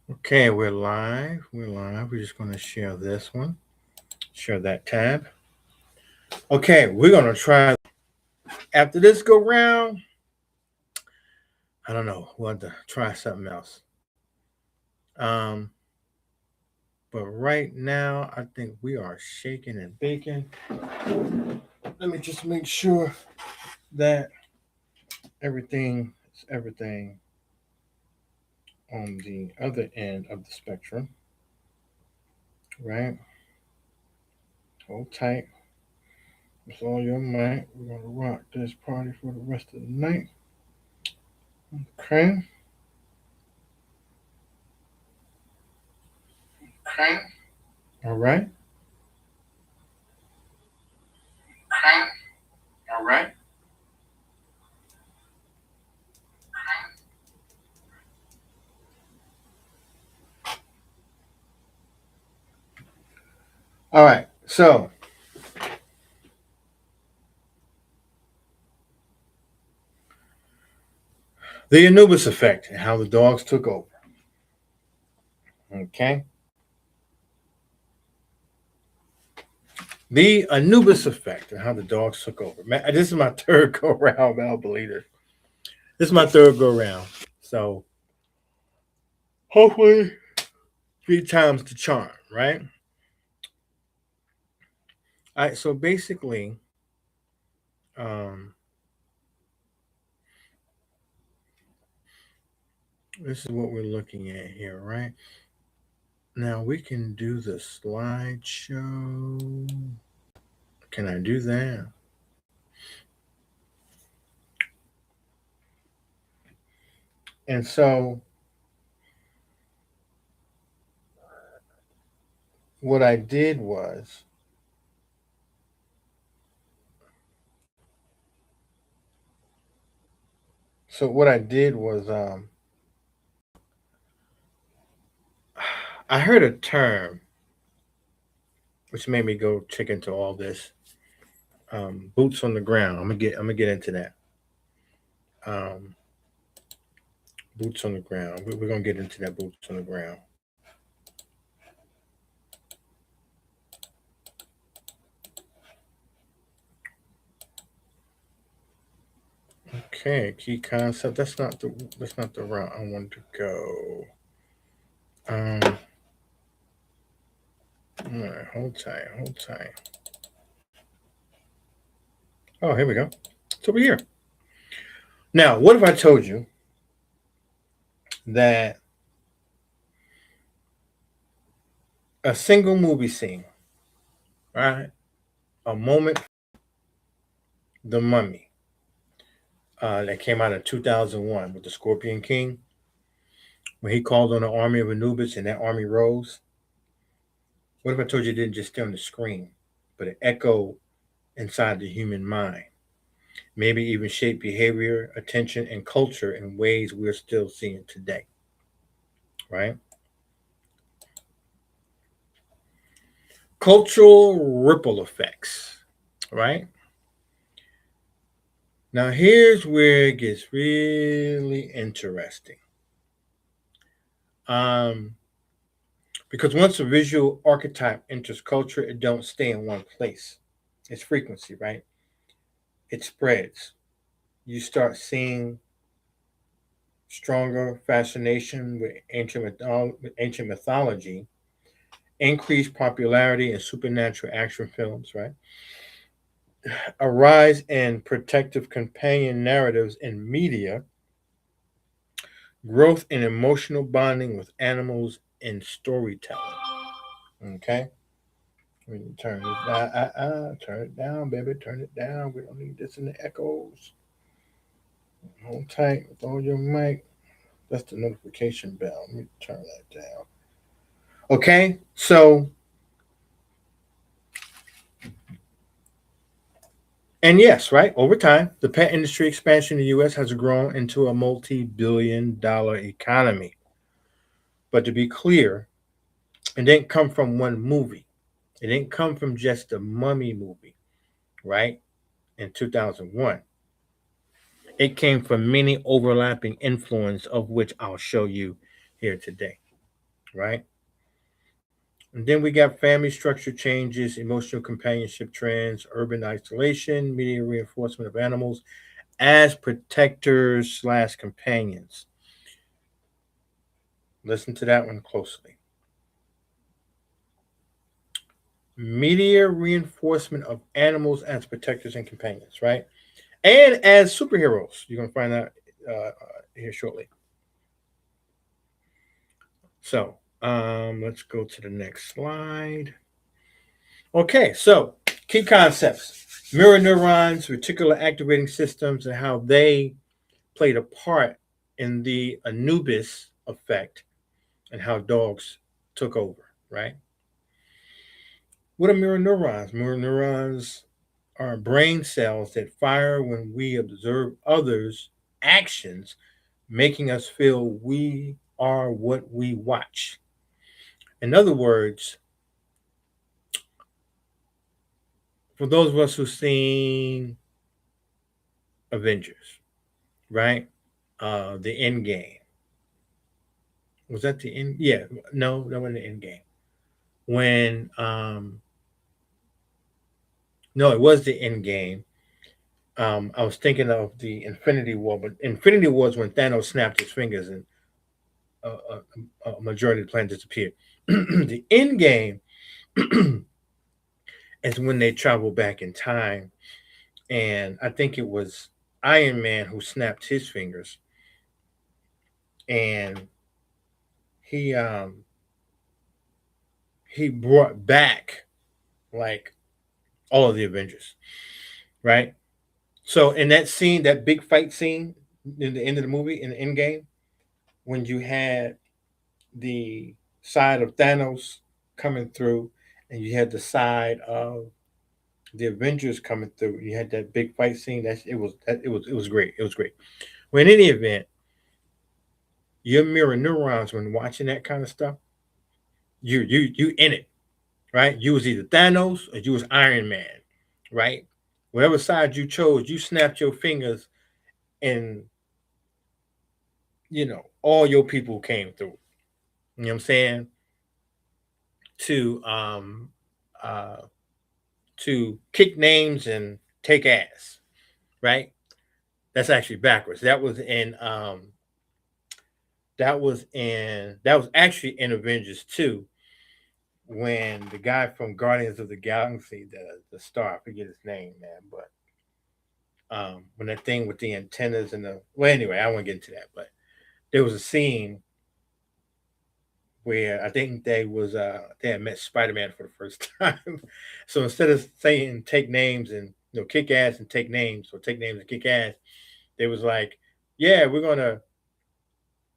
Okay, we're live. We're live. We're just going to share this one, share that tab. Okay, we're going to try. After this go round, I don't know. We'll have to try something else. Um, but right now, I think we are shaking and baking. Let me just make sure that everything is everything on the other end of the spectrum, right? Hold tight. With all your might, we're going to rock this party for the rest of the night. Okay. Okay. All right. Okay. All right. All right. So the Anubis Effect and how the dogs took over. Okay. The Anubis Effect and how the dogs took over. Man, this is my third go round, I'll believe it. This is my third go round. So hopefully 3 times the charm, right? All right. So basically, um, this is what we're looking at here, right? Now we can do the slideshow. Can I do that? And so what I did was I heard a term which made me go check into all this. Boots on the ground. I'm gonna get into that. Um, boots on the ground. We're gonna get into that boots on the ground. Okay, key concept. That's not the route I want to go. Um, all right, hold tight, hold tight. Oh, here we go. It's over here. Now, what if I told you that a single movie scene, right? A moment, The Mummy, that came out in 2001 with the Scorpion King, when he called on the army of Anubis and that army rose. What if I told you it didn't just stay on the screen, but it echoed inside the human mind? Maybe even shape behavior, attention, and culture in ways we're still seeing today, right? Cultural ripple effects, right? Now, here's where it gets really interesting. Um, because once a visual archetype enters culture, it don't stay in one place. It's frequency, right? It spreads. You start seeing stronger fascination with ancient mythology, increased popularity in supernatural action films, right? A rise in protective companion narratives in media, growth in emotional bonding with animals in storytelling. Okay? We can turn this down. Turn it down, baby. Turn it down. We don't need this in the echoes. Hold tight with all your mic. That's the notification bell. Let me turn that down. Okay? So, and yes, right, over time, the pet industry expansion in the US has grown into a multi billion-dollar economy. But to be clear, it didn't come from one movie. It didn't come from just the Mummy movie, right? In 2001. It came from many overlapping influence of which I'll show you here today. right? And then we got family structure changes, emotional companionship trends, urban isolation, media reinforcement of animals as protectors slash companions. Listen to that one closely. Media reinforcement of animals as protectors and companions, right? And as superheroes. You're going to find out here shortly. So let's go to the next slide. Okay, so key concepts mirror neurons, reticular activating systems, and how they played a part in the Anubis effect and how dogs took over, right? What are mirror neurons? Mirror neurons are brain cells that fire when we observe others' actions, making us feel we are what we watch. In other words, for those of us who've seen Avengers, right? The end game. Was that the end? Yeah, no, that wasn't the end game. When no, it was the end game. I was thinking of the Infinity War, but Infinity War is when Thanos snapped his fingers and a majority of the planet disappeared. The end game is when they travel back in time, and I think it was Iron Man who snapped his fingers, and he um he brought back like all of the Avengers, right? So in that scene, that big fight scene in the end of the movie, in the end game, when you had the side of Thanos coming through, and you had the side of the Avengers coming through, you had that big fight scene. It was great. It was great. Well, in any event, your mirror neurons when watching that kind of stuff, you in it, right? You was either Thanos or you was Iron Man, right? Whatever side you chose, you snapped your fingers, and all your people came through. You know what I'm saying? To uh to kick names and take ass, right? That's actually backwards. That was actually in Avengers 2 when the guy from Guardians of the Galaxy, the star, I forget his name, man, but when that thing with the antennas and anyway, I won't get into that, but there was a scene where I think they had met Spider-Man for the first time. So instead of saying take names and kick ass and take names, or take names and kick ass, they was like, yeah, we're gonna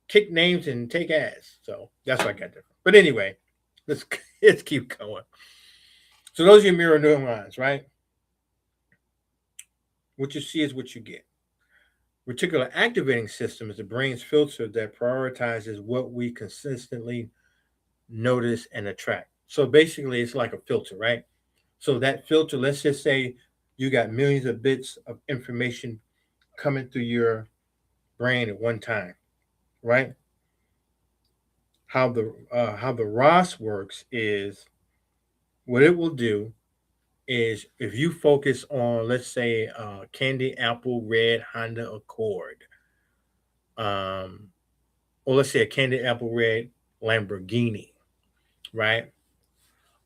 kick names and take ass. So that's what I got there. But anyway, let's let's keep going. So those are your mirror neurons, right? What you see is what you get. Reticular activating system is the brain's filter that prioritizes what we consistently notice and attract. So basically, it's like a filter, right? So that filter, let's just say you got millions of bits of information coming through your brain at one time, right? How the ROS works is what it will do is if you focus on, let's say, candy apple red Honda Accord, um, or let's say a candy apple red Lamborghini, right?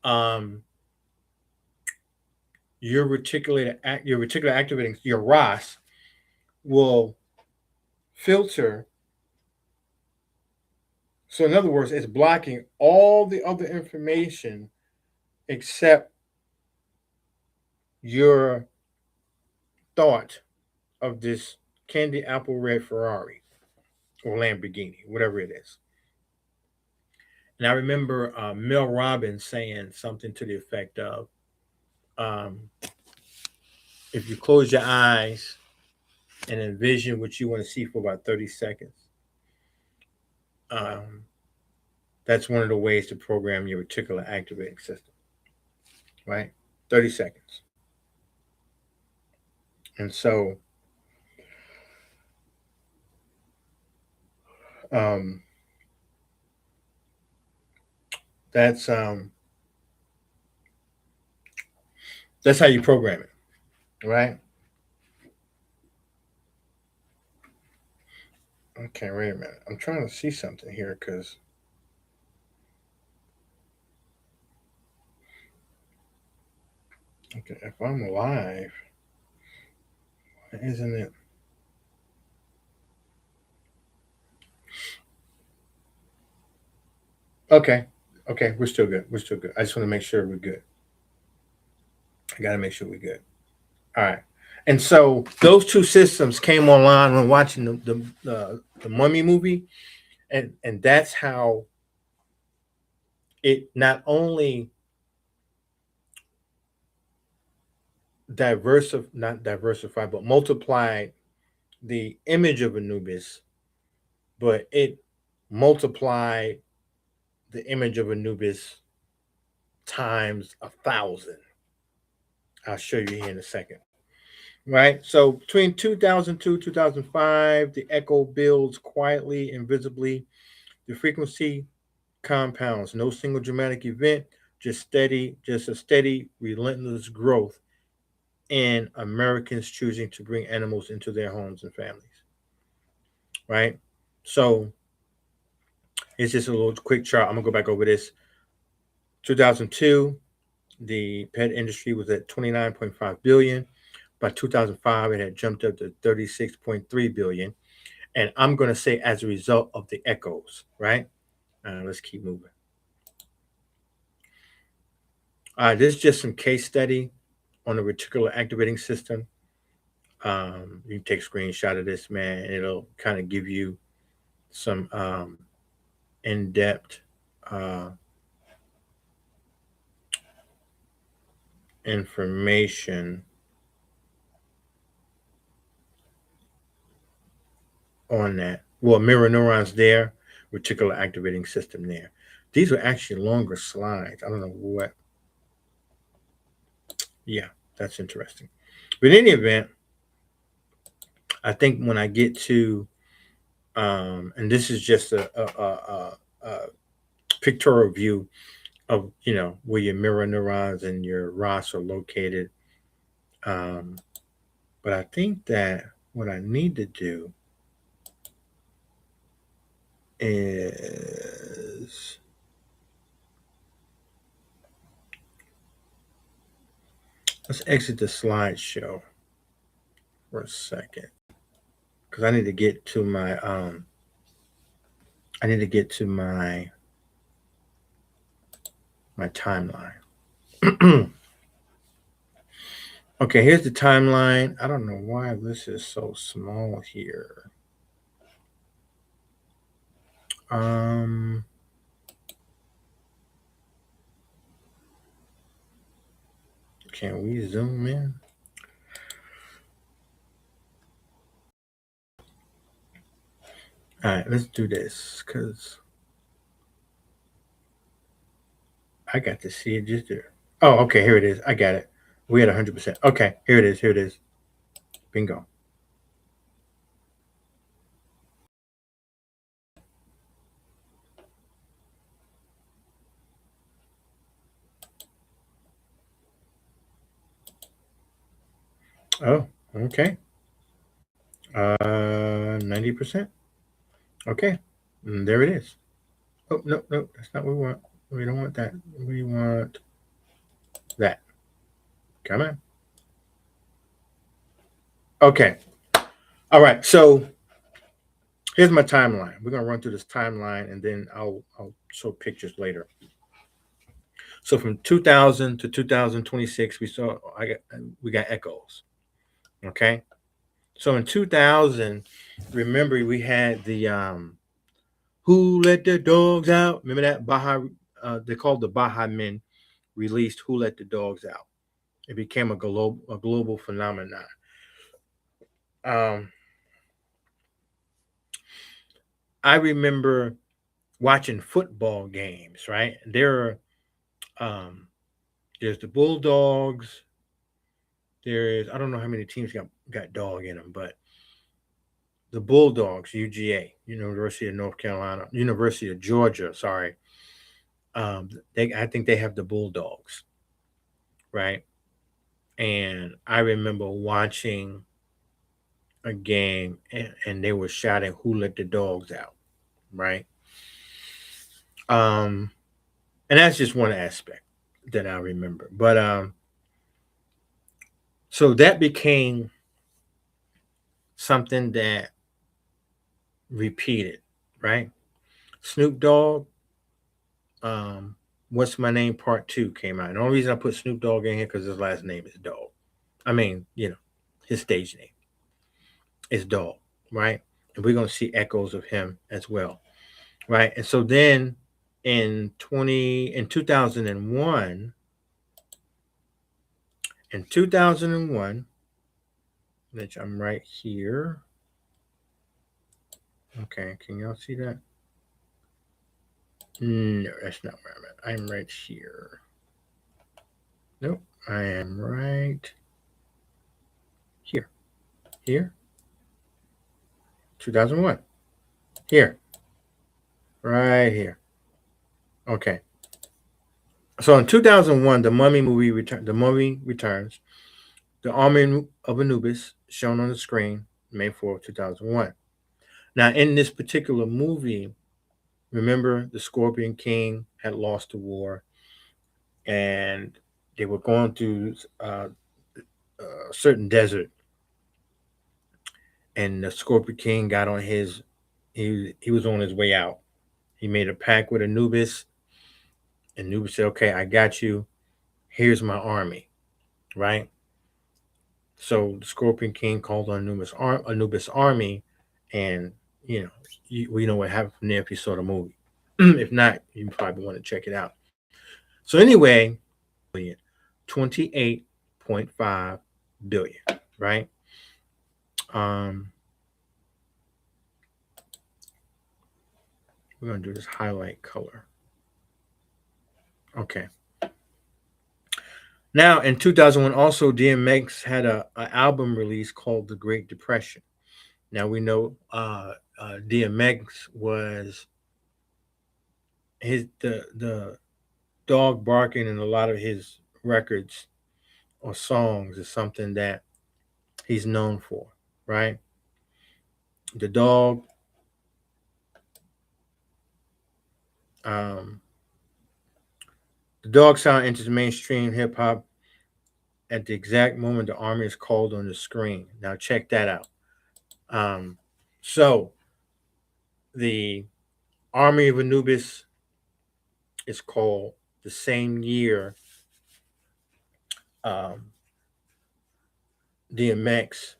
Um, your reticular activating your ROS will filter. So in other words, it's blocking all the other information except your thought of this candy apple red Ferrari or Lamborghini, whatever it is. And I remember Mel Robbins saying something to the effect of, um, if you close your eyes and envision what you want to see for about 30 seconds, um, that's one of the ways to program your reticular activating system, right? 30 seconds. And so um, That's that's how you program it, right? Okay, wait a minute. I'm trying to see something here because okay, if I'm live, isn't it? Okay, okay, we're still good. We're still good. I just want to make sure we're good. I got to make sure we're good. All right. And so those two systems came online when watching the Mummy movie, and that's how it not only not diversified, but multiplied the image of Anubis, but it multiplied the image of Anubis times 1,000. I'll show you here in a second. Right. So between 2002 2005, the echo builds quietly and visibly. The frequency compounds. No single dramatic event, just a steady, relentless growth in Americans choosing to bring animals into their homes and families. Right. So it's just a little quick chart. I'm gonna go back over this. 2002, the pet industry was at 29.5 billion. By 2005, it had jumped up to 36.3 billion. And I'm going to say as a result of the echoes, right? Let's keep moving. This is just some case study on the reticular activating system. You can take a screenshot of this, man, and it'll kind of give you some in-depth uh, information on that. Well, mirror neurons there, reticular activating system there. These are actually longer slides. I don't know what. Yeah, that's interesting. But in any event, I think when I get to, and this is just a pictorial view of, where your mirror neurons and your ROS are located. Um, but I think that what I need to do is let's exit the slideshow for a second because I need to get to my I need to get to my timeline. Okay, here's the timeline. I don't know why this is so small here. Um, can we zoom in? All right, let's do this because I got to see it just there. Oh, okay, here it is. I got it. We had 100%. Okay, here it is. Here it is. Bingo. Oh, okay. 90%. Okay, there it is. Oh, no, no, that's not what we want. We don't want that. We want that. Come on. Okay. All right. So here's my timeline. We're gonna run through this timeline, and then I'll show pictures later. So from 2000 to 2026, we got echoes. Okay. So in 2000, remember we had the "Who Let the Dogs Out"? Remember that Baja? They called the Baja Men released "Who Let the Dogs Out." It became a global phenomenon. Um, I remember watching football games. Right um, there's the Bulldogs. There's I don't know how many teams got dog in them, but the Bulldogs, UGA, University of North Carolina, University of Georgia, sorry, I think they have the bulldogs, right? And I remember watching a game, and they were shouting, "Who let the dogs out?" Right? Um, and that's just one aspect that I remember. But so that became something that repeated, right? Snoop Dogg, um, What's My Name Part Two came out. And the only reason I put Snoop Dogg in here because his last name is Dogg. I mean, his stage name is Dogg, right? And we're gonna see echoes of him as well, right? And so then in 2001, which I'm right here. Okay, can y'all see that? No, that's not where I'm at. I'm right here. Nope, I am right here. Here, 2001. Here, right here. Okay. So in 2001, The Mummy Returns. The Army of Anubis, shown on the screen, May 4th, 2001. Now, in this particular movie, remember the Scorpion King had lost the war, and they were going through a certain desert, and the Scorpion King got on he was on his way out. He made a pact with Anubis. Anubis said, "Okay, I got you. Here's my army." Right. So the Scorpion King called on Anubis army, and we know what happened from there if you saw the movie. If not, you probably want to check it out. So anyway, 28.5 billion, right? Um, we're gonna do this highlight color. Okay. Now in 2001, also DMX had a album release called The Great Depression. Now we know DMX was the dog barking in a lot of his records or songs is something that he's known for, right? The dog, um, the dog sound enters mainstream hip hop at the exact moment the army is called on the screen. Now check that out. Um, so the Army of Anubis is called the same year um, DMX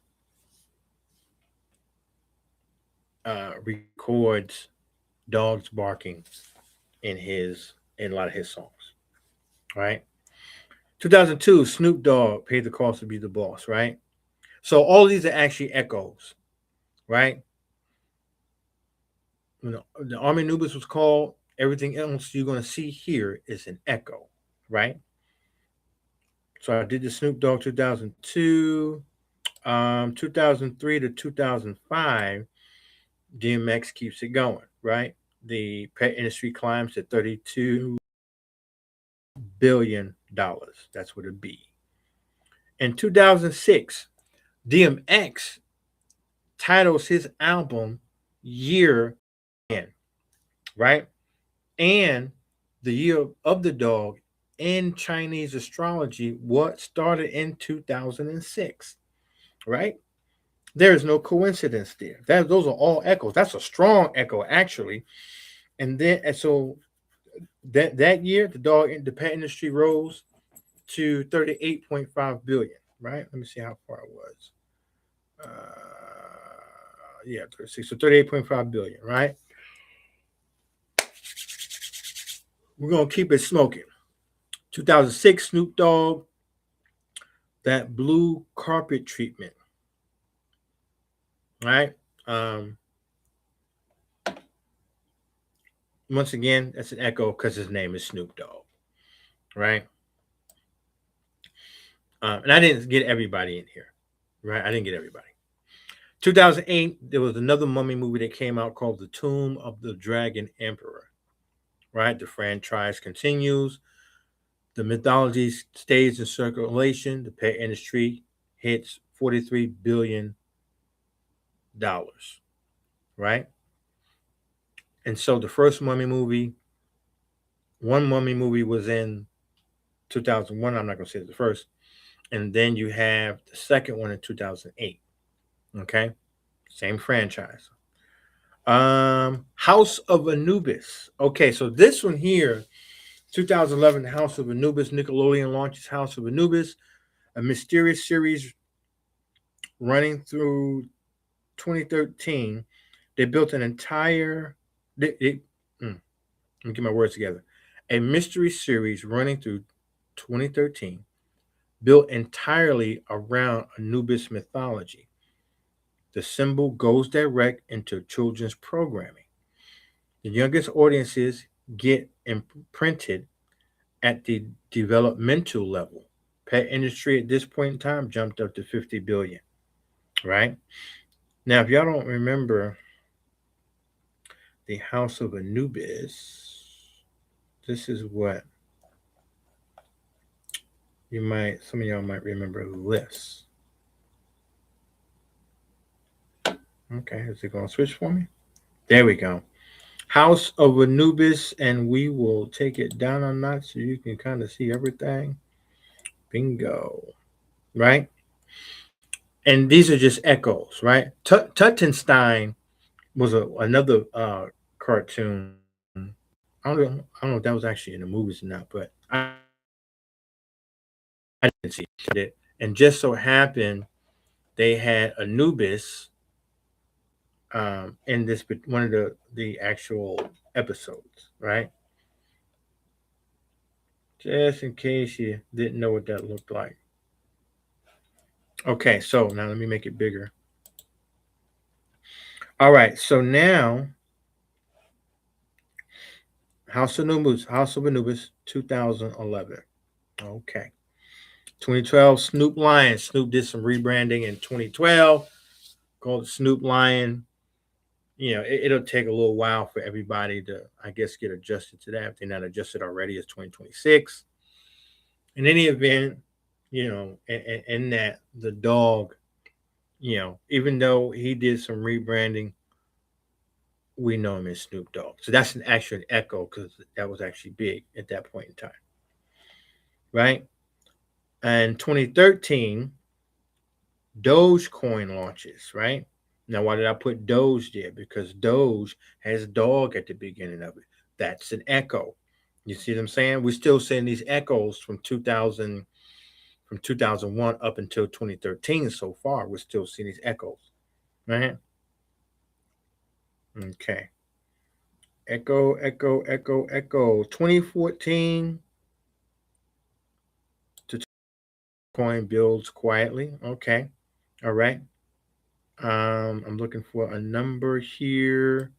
records dogs barking in a lot of his songs, right? 2002, Snoop Dogg paid the cost to be the boss, right? So all these are actually echoes, right? When the Army Anubis was called, everything else you're going to see here is an echo, right? So I did the Snoop Dogg 2002, 2003 to 2005. DMX keeps it going, right? The pet industry climbs to $32 billion. That's with a B. In 2006, DMX titles his album Year In, right? And the year of the dog in Chinese astrology, what started in 2006, right? There is no coincidence there. Those are all echoes. That's a strong echo, actually. And so that year, the pet industry rose to 38.5 billion, right? Let me see how far it was. Yeah, 36. So 38.5 billion, right? We're gonna keep it smoking. 2006, Snoop Dogg, that blue carpet treatment, right? Um, Once again, that's an echo because his name is Snoop Dogg, right? And I didn't get everybody in here, right? I didn't get everybody. 2008, there was another mummy movie that came out called The Tomb of the Dragon Emperor, right? The franchise continues. The mythology stays in circulation. The pet industry hits $43 billion, right? And so the first one mummy movie was in 2001. I'm not going to say it's the first. And then you have the second one in 2008. Okay. Same franchise. House of Anubis. Okay. So this one here, 2011, House of Anubis. Nickelodeon launches House of Anubis, a mysterious series running through 2013. They built an entire. Let me get my words together. A mystery series running through 2013, built entirely around Anubis mythology. The symbol goes direct into children's programming. The youngest audiences get imprinted at the developmental level. Pet industry at this point in time jumped up to 50 billion, right? Now, if y'all don't remember the House of Anubis, this is what some of y'all might remember this. Okay, is it going to switch for me? There we go. House of Anubis, and we will take it down a notch so you can kind of see everything. Bingo. Right? And these are just echoes, right? Tuttenstein was another cartoon. I don't know if that was actually in the movies or not, but I didn't see it. And just so happened they had Anubis in this one of the actual episodes, right? Just in case you didn't know what that looked like. Okay, so now let me make it bigger. All right, so now House of Anubis, 2011. Okay. 2012, Snoop Lion. Snoop did some rebranding in 2012 called Snoop Lion. It'll take a little while for everybody to, I guess, get adjusted to that. If they're not adjusted already, it's 2026. In any event, in that, the dog, even though he did some rebranding, we know him as Snoop Dogg. So that's an actual echo because that was actually big at that point in time, right? And 2013, Dogecoin launches, right? Now, why did I put Doge there? Because Doge has dog at the beginning of it. That's an echo. You see what I'm saying? We're still seeing these echoes from 2001 up until 2013 so far. We're still seeing these echoes, right? Okay. Echo, echo, echo, echo. 2014 to coin builds quietly. Okay. All right. I'm looking for a number here.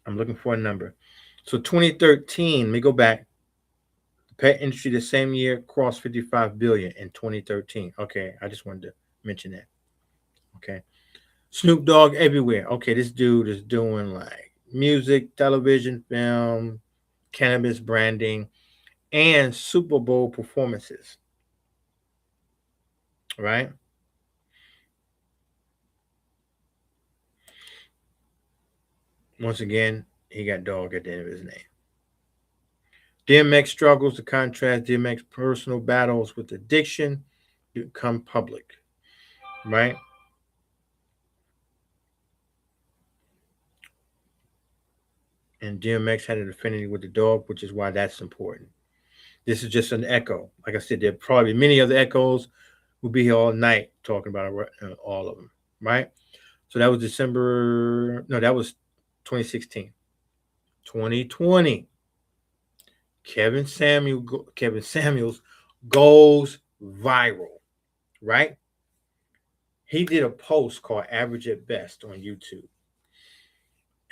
I'm looking for a number. So 2013, let me go back. The pet industry the same year crossed 55 billion in 2013. Okay, I just wanted to mention that. Okay. Snoop Dogg everywhere. Okay, this dude is doing like music, television, film, cannabis branding, and Super Bowl performances. Right? Once again, he got dog at the end of his name. DMX struggles to contrast DMX personal battles with addiction become public. Right? And DMX had an affinity with the dog, which is why that's important. This is just an echo. Like I said, there are probably many other echoes. We'll be here all night talking about all of them, right? So that was December. No, that was 2016. 2020. Kevin Samuels goes viral, right? He did a post called "Average at Best" on YouTube,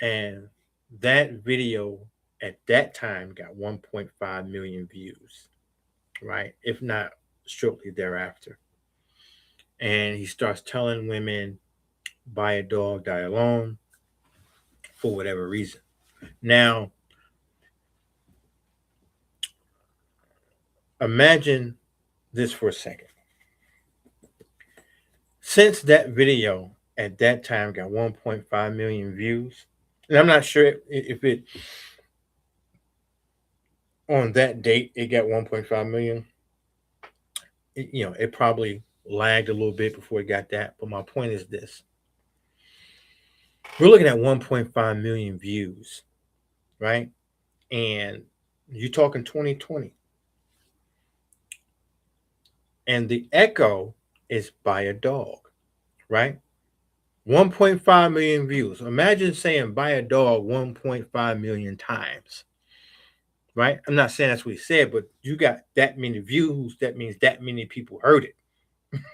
and that video at that time got 1.5 million views, right? If not shortly thereafter. And he starts telling women, buy a dog, die alone. for whatever reason. Now, imagine this for a second. Since that video at that time got 1.5 million views, and I'm not sure if it on that date it got 1.5 million. It probably lagged a little bit before it got that. But my point is this: we're looking at 1.5 million views, right? And you're talking 2020, and the echo is by a dog, right? 1.5 million views. Imagine saying buy a dog 1.5 million times, right? I'm not saying that's what he said, but you got that many views. That means that many people heard it.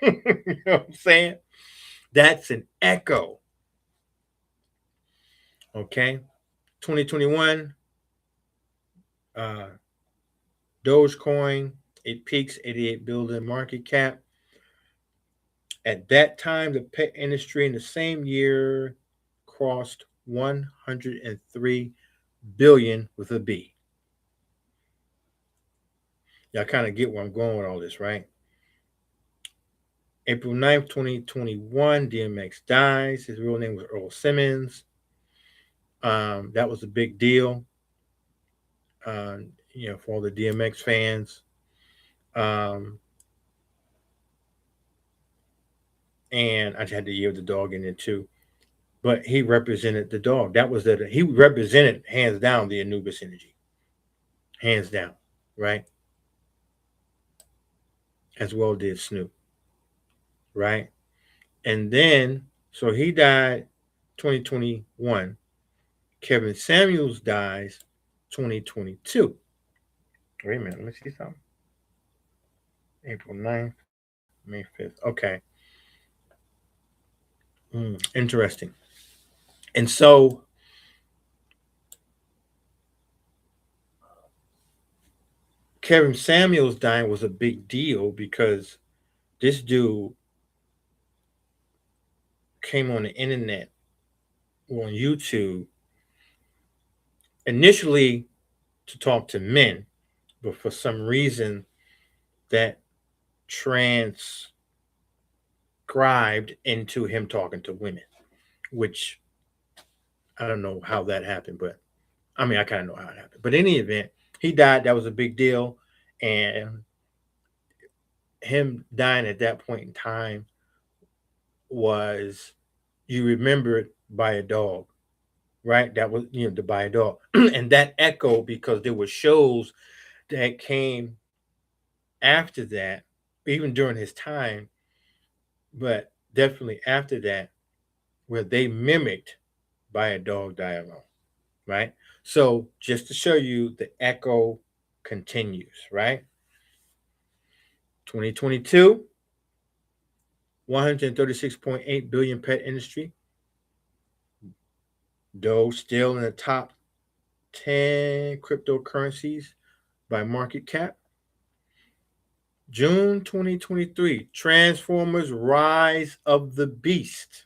You know what I'm saying? That's an echo. Okay. 2021, Dogecoin, it peaks 88 billion market cap. At that time, the pet industry in the same year crossed 103 billion with a B. Y'all kind of get where I'm going with all this, right? April 9th, 2021, DMX dies. His real name was Earl Simmons. That was a big deal, for all the DMX fans. And I just had to yield the dog in there too. But he represented the dog. He represented hands down the Anubis energy. Hands down, right? As well did Snoop, right? And then, so he died 2021. Kevin Samuels dies 2022. Wait a minute, let me see something. April 9th, May 5th. Okay. Interesting. And so Kevin Samuels dying was a big deal because this dude came on the internet or on YouTube initially to talk to men, but for some reason that transcribed into him talking to women, which I don't know how that happened, but I mean, I kind of know how it happened. But in any event, he died. That was a big deal. And him dying at that point in time was, you remembered by a dog, right? That was, to buy a dog. And that echoed because there were shows that came after that, even during his time, but definitely after that, where they mimicked by a dog dialogue, right? So just to show you, the echo continues, right? 2022, 136.8 billion pet industry. Doge still in the top 10 cryptocurrencies by market cap. June 2023, Transformers Rise of the Beast.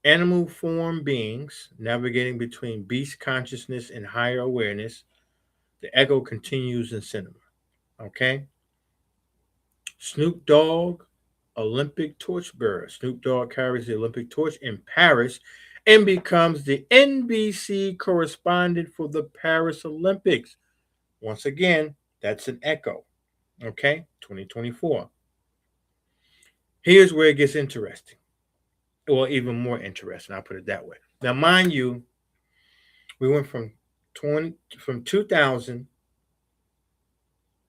Animal form beings navigating between beast consciousness and higher awareness. The echo continues in cinema. Okay. Snoop Dogg, Olympic torchbearer. Snoop Dogg carries the Olympic torch in Paris and becomes the NBC correspondent for the Paris Olympics. Once again, that's an echo. Okay, 2024. Here's where it gets interesting, or even more interesting. I'll put it that way. Now, mind you, we went from 2000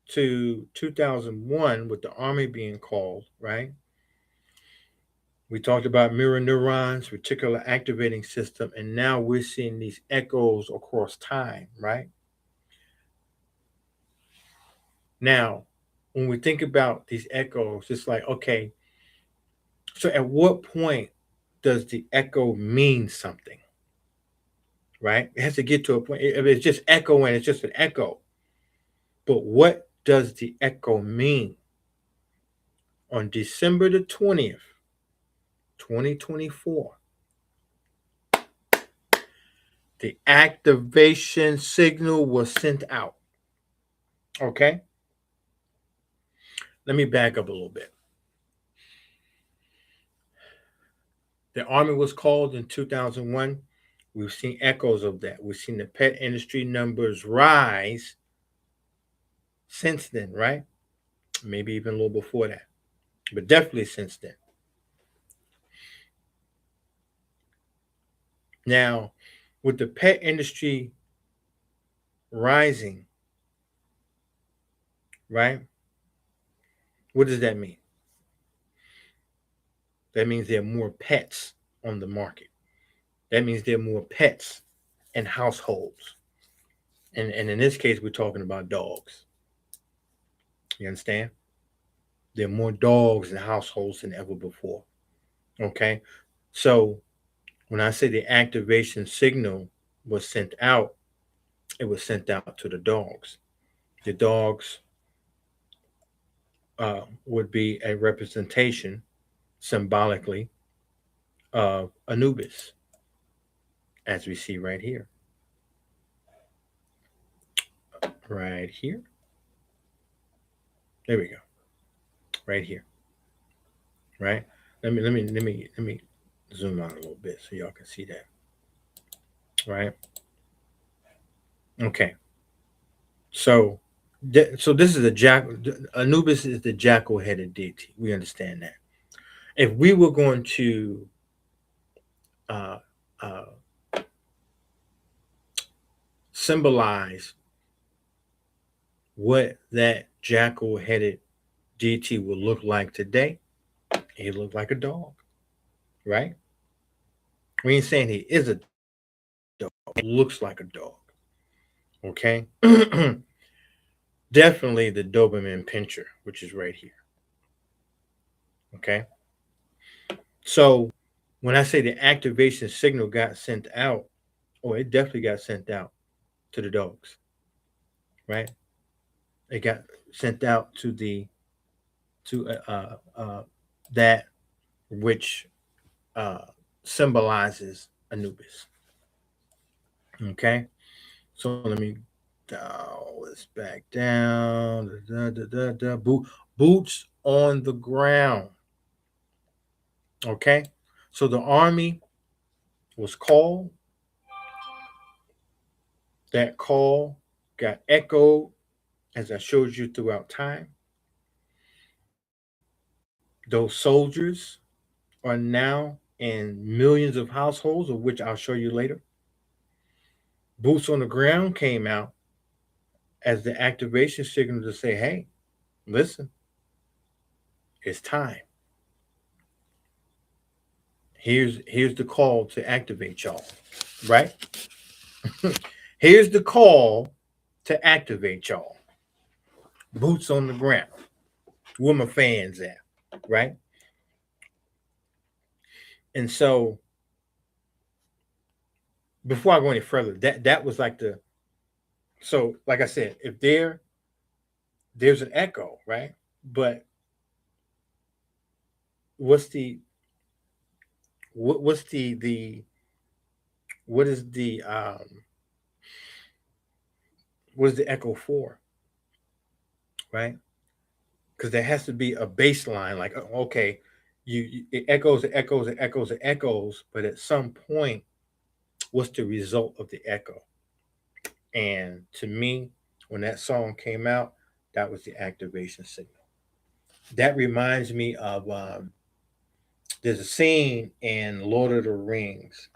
to 2001 with the army being called, right? We talked about mirror neurons, reticular activating system, and now we're seeing these echoes across time, right? Now, when we think about these echoes, it's like, okay, so at what point does the echo mean something? Right? It has to get to a point. If it's just echoing, it's just an echo. But what does the echo mean? On December the 20th, 2024, the activation signal was sent out. Okay? Let me back up a little bit. The Army was called in 2001. We've seen echoes of that. We've seen the pet industry numbers rise since then, right? Maybe even a little before that, but definitely since then. Now, with the pet industry rising, right? What does that mean? That means there are more pets on the market. That means there are more pets in households. And in this case, we're talking about dogs. You understand? There are more dogs in households than ever before. Okay? So when I say the activation signal was sent out, it was sent out to the dogs. The dogs would be a representation symbolically of Anubis, as we see right here. Right here. There we go. Right here. Right? Let me zoom out a little bit so y'all can see that. Right? Okay. So so this is a Anubis is the jackal-headed deity. We understand that. If we were going to uh, uh, symbolize what that jackal-headed deity will look like today, he looked like a dog, right? We ain't saying he is a dog. He looks like a dog. Okay. Definitely the Doberman pincher, which is right here. Okay. So when I say the activation signal got sent out, oh, it definitely got sent out to the dogs, right? It got sent out to the to that which uh, symbolizes Anubis. Okay, so let me dial this back down. Boots on the ground. Okay, so the army was called. That call got echoed, as I showed you throughout time. Those soldiers are now in millions of households, of which I'll show you later. Boots on the ground came out as the activation signal to say, hey, listen, it's time. Here's the call to activate y'all, right? Here's the call to activate y'all. Boots on the ground. Where my fans at, right? And so before I go any further, that was like the so like I said, if there's an echo, right? But what's the what's the what is the what is the echo for, right? Because there has to be a baseline, like okay, it echoes, it echoes, it echoes, it echoes, but at some point, what's the result of the echo? And to me, when that song came out, that was the activation signal. That reminds me of there's a scene in Lord of the Rings.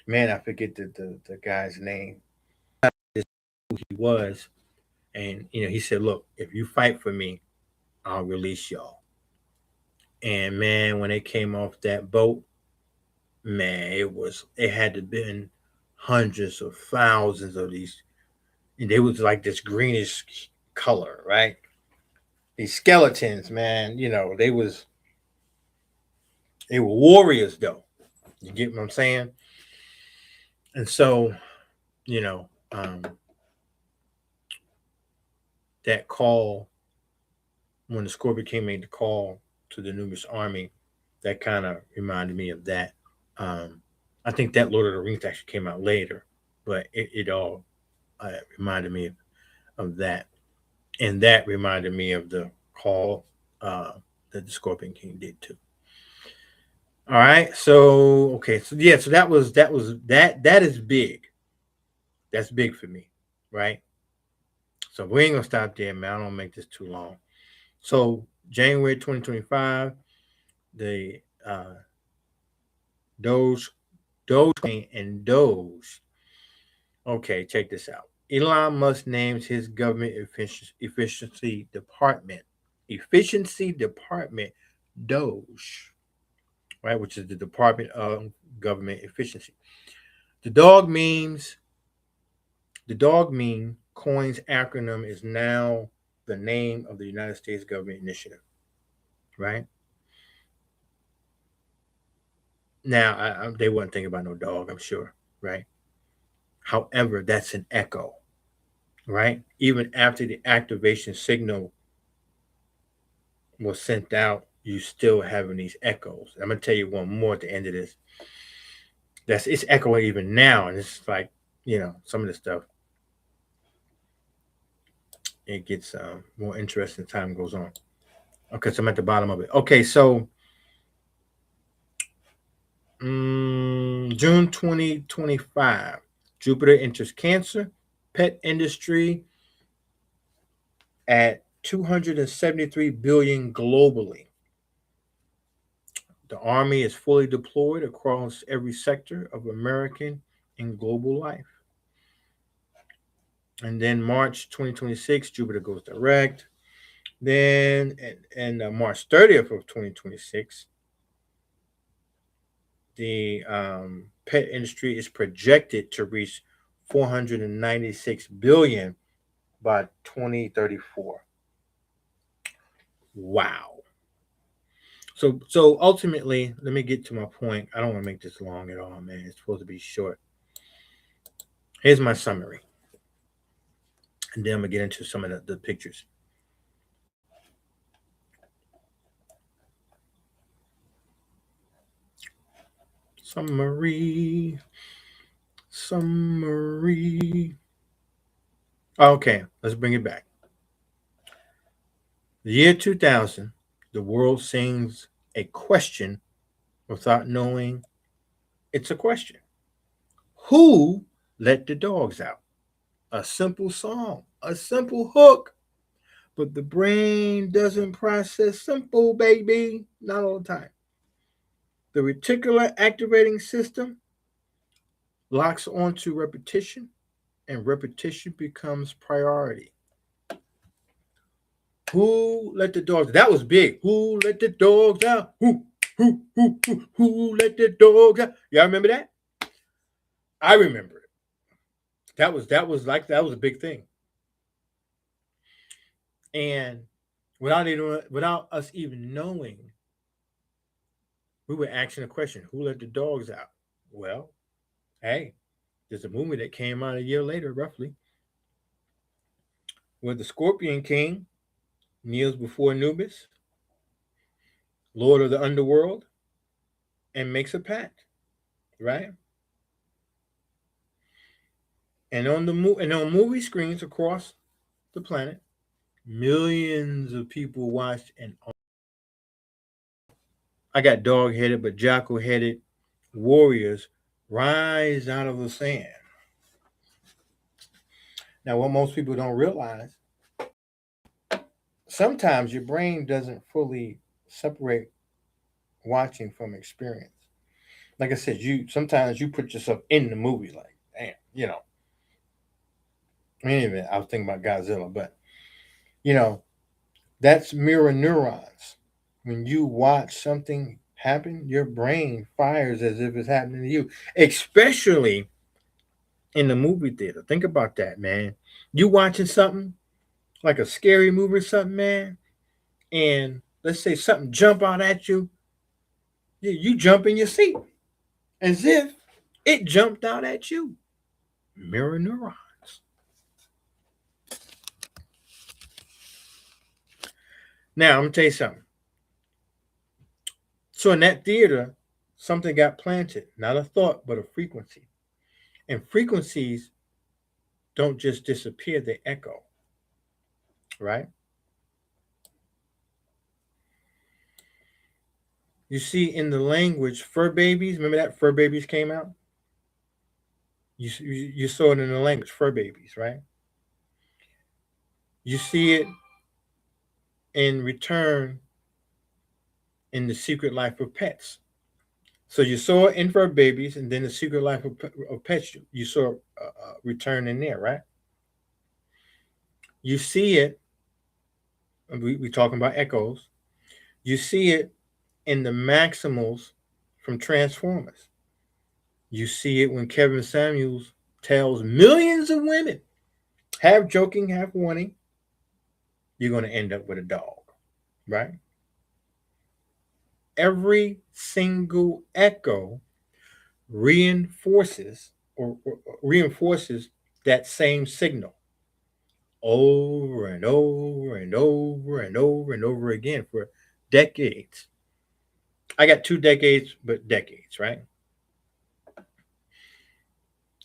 Man, I forget the guy's name. Who he was, and he said, "Look, if you fight for me, I'll release y'all." And man, when they came off that boat, man, it had to been hundreds of thousands of these, and they was like this greenish color, right? These skeletons, man, they were warriors though. You get what I'm saying? And so, you know, um, that call when the Scorpion King made the call to the Anubis army, that kind of reminded me of that. I think that Lord of the Rings actually came out later, but it all reminded me of that, and that reminded me of the call that the Scorpion King did too. All right, so okay, so yeah, so that is big. That's big for me, right? So we ain't gonna stop there, man. I don't make this too long. So January 2025, the Doge, Dogecoin, and Doge. Okay, check this out. Elon Musk names his government efficiency department Doge, right? Which is the Department of Government Efficiency. The dog means the dog meme coin's acronym is now the name of the United States government initiative, right? Now, they wouldn't think about no dog, I'm sure, right? However, that's an echo, right? Even after the activation signal was sent out, you still having these echoes. I'm gonna tell you one more at the end of this. It's echoing even now, and it's like, some of the stuff, it gets more interesting as time goes on. Okay, so I'm at the bottom of it. Okay, so June 2025, Jupiter enters Cancer, pet industry at 273 billion globally. The army is fully deployed across every sector of American and global life. And then March 2026, Jupiter goes direct. Then, and March 30th of 2026, the pet industry is projected to reach 496 billion by 2034. Wow. So ultimately, let me get to my point. I don't want to make this long at all, man. It's supposed to be short. Here's my summary. And then I'm going to get into some of the pictures. Summary. Okay, let's bring it back. The year 2000, the world sings a question without knowing it's a question. Who let the dogs out? A simple song, a simple hook. But the brain doesn't process simple, baby. Not all the time. The reticular activating system locks onto repetition, and repetition becomes priority. Who let the dogs? That was big. Who let the dogs out? Who let the dogs out? Y'all remember that? I remember it. That was a big thing. And without us even knowing, we were asking a question: Who let the dogs out? Well, hey, there's a movie that came out a year later, roughly, where the Scorpion King kneels before Anubis, Lord of the Underworld, and makes a pact, right? And on movie screens across the planet, millions of people watched, and I got dog-headed but jackal-headed warriors rise out of the sand. Now, what most people don't realize, sometimes your brain doesn't fully separate watching from experience. Like I said, sometimes you put yourself in the movie, like, damn, Anyway, I was thinking about Godzilla, but that's mirror neurons. When you watch something happen, your brain fires as if it's happening to you, especially in the movie theater. Think about that, man. You watching something like a scary movie or something, man, and let's say something jump out at you, you jump in your seat as if it jumped out at you. Mirror neurons. Now, I'm going to tell you something. So in that theater, something got planted, not a thought, but a frequency. And frequencies don't just disappear, they echo, right? You see in the language, fur babies, remember that fur babies came out? You saw it in the language, fur babies, right? You see it in return in the secret life of pets. So you saw it in fur babies, and then the secret life of pets, you saw return in there, right? You see it, we talking about echoes. You see it in the Maximals from Transformers. You see it when Kevin Samuels tells millions of women, half joking, half warning, you're going to end up with a dog, right? Every single echo reinforces or reinforces that same signal over and over and over and over and over again for decades. I got 2 decades, but decades, right?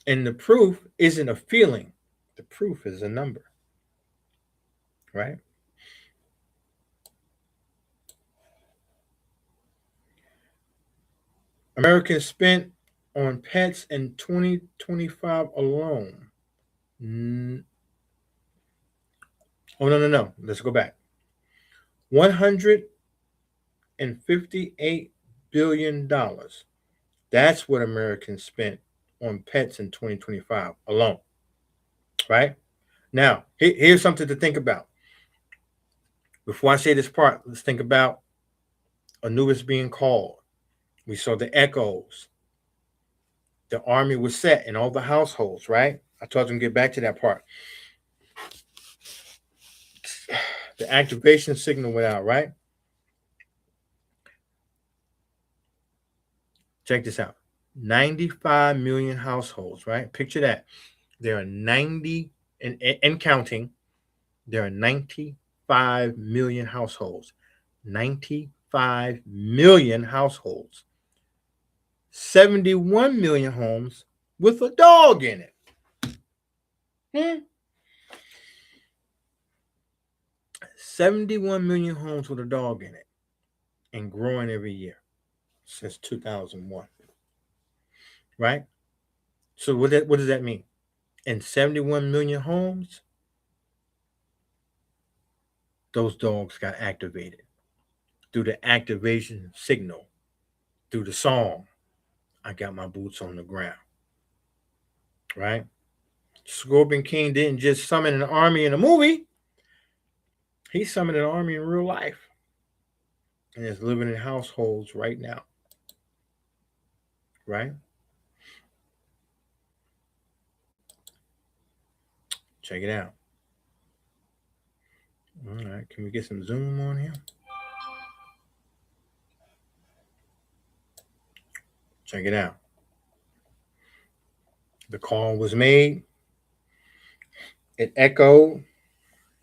And the proof isn't a feeling, the proof is a number, right? Americans spent on pets in 2025 alone. Oh, no. Let's go back. $158 billion. That's what Americans spent on pets in 2025 alone, right? Now, here's something to think about. Before I say this part, let's think about Anubis being called. We saw the echoes. The army was set in all the households, right? I told them to get back to that part. The activation signal went out, right? Check this out. 95 million households, right? Picture that. There are 90 and counting. There are 95 million households. 95 million households. 71 million homes with a dog in it. 71 million homes with a dog in it and growing every year since 2001. Right? So what does that mean? In 71 million homes, those dogs got activated through the activation signal, through the song, I got my boots on the ground. Right? Scorpion King didn't just summon an army in a movie. He summoned an army in real life. And is living in households right now. Right? Check it out. All right. Can we get some zoom on here? Check it out. The call was made. It echoed.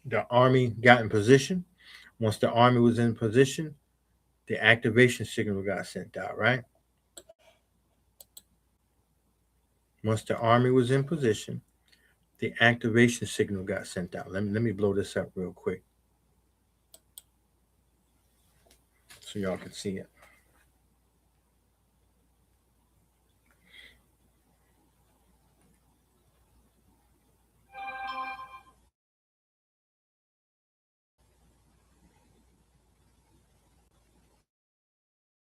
The army got in position. Once the army was in position, the activation signal got sent out, right? Once the army was in position, the activation signal got sent out. Let me blow this up real quick so y'all can see it.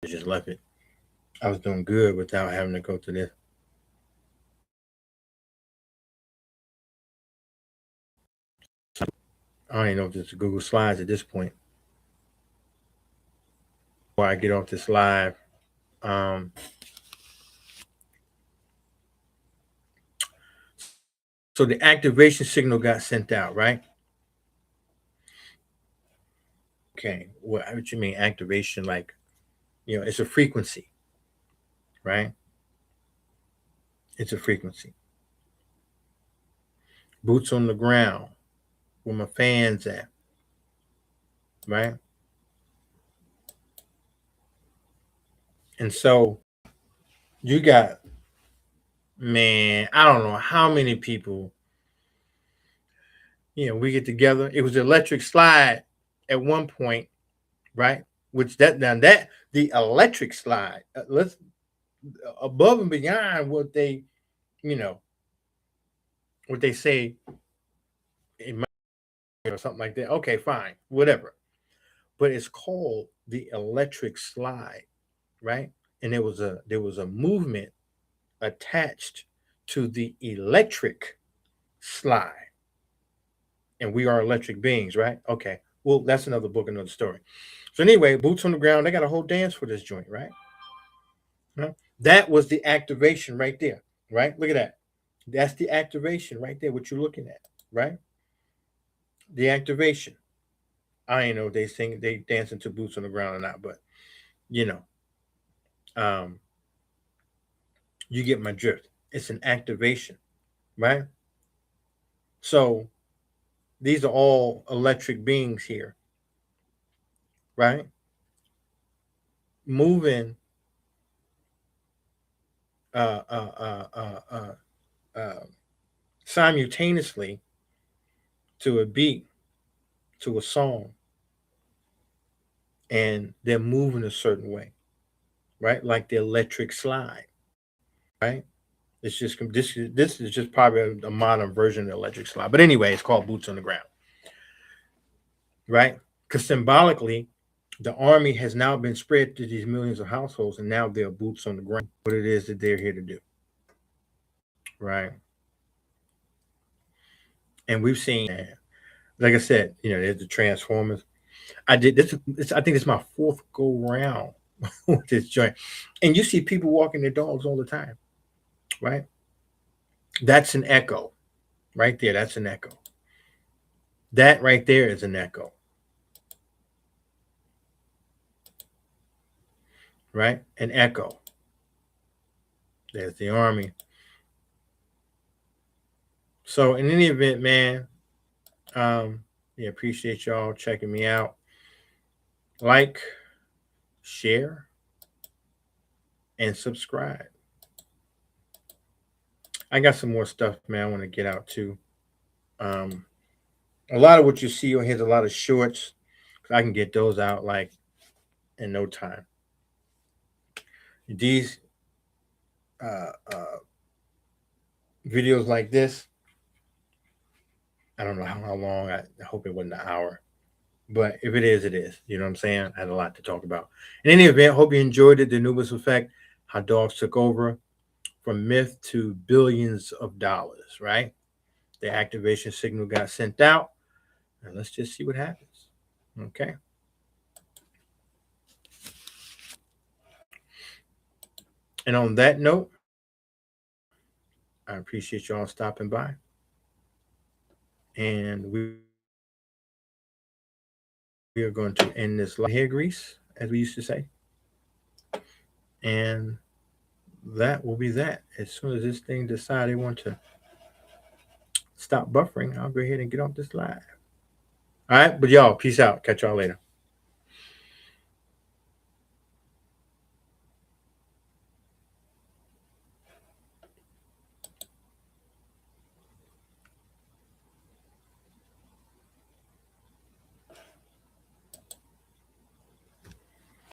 I just left it. I was doing good without having to go to this. I don't even know if it's Google Slides at this point. Before I get off this live, so the activation signal got sent out, right? Okay, what you mean activation? Like, it's a frequency, right? It's a frequency. Boots on the ground, where my fans at, right? And so you got, man, I don't know how many people, we get together. It was electric slide at one point, right? Which that the electric slide, let's above and beyond what they, you know, what they say it might or something like that. Okay, fine, whatever. But it's called the electric slide, right? And there was a movement attached to the electric slide. And we are electric beings, right? Okay. Well, that's another book, another story. So anyway, boots on the ground, they got a whole dance for this joint, right? Huh? That was the activation right there, right? Look at that. That's the activation right there, what you're looking at, right? The activation. I ain't know if they sing, they dancing to boots on the ground or not, but you know, um, you get my drift. It's an activation, right? So these are all electric beings here, right? Moving uh, uh, uh, uh, uh, uh, simultaneously to a beat, to a song, and they're moving a certain way, right? Like the electric slide, right? It's just this is just probably a modern version of the electric slide. But anyway, it's called boots on the ground, right? Because symbolically, the army has now been spread to these millions of households, and now they're boots on the ground. What it is that they're here to do, right? And we've seen, like I said, there's the Transformers. I did this. I think it's my fourth go round with this joint, and you see people walking their dogs all the time, right? That's an echo, right there. That's an echo. That right there is an echo, right? An echo. There's the army. So in any event, man, appreciate y'all checking me out. Like, share, and subscribe. I got some more stuff, man, I want to get out too. Um, a lot of what you see on here's a lot of shorts. I can get those out like in no time. These videos like this, I don't know how long. I hope it wasn't an hour. But if it is, it is. You know what I'm saying? I had a lot to talk about. In any event, hope you enjoyed it. The Anubis Effect, how dogs took over from myth to billions of dollars, right? The activation signal got sent out. And let's just see what happens. Okay. And on that note, I appreciate y'all stopping by. And we are going to end this hair grease, as we used to say. And that will be that. As soon as this thing decides they want to stop buffering, I'll go ahead and get off this live. All right, but y'all, peace out. Catch y'all later.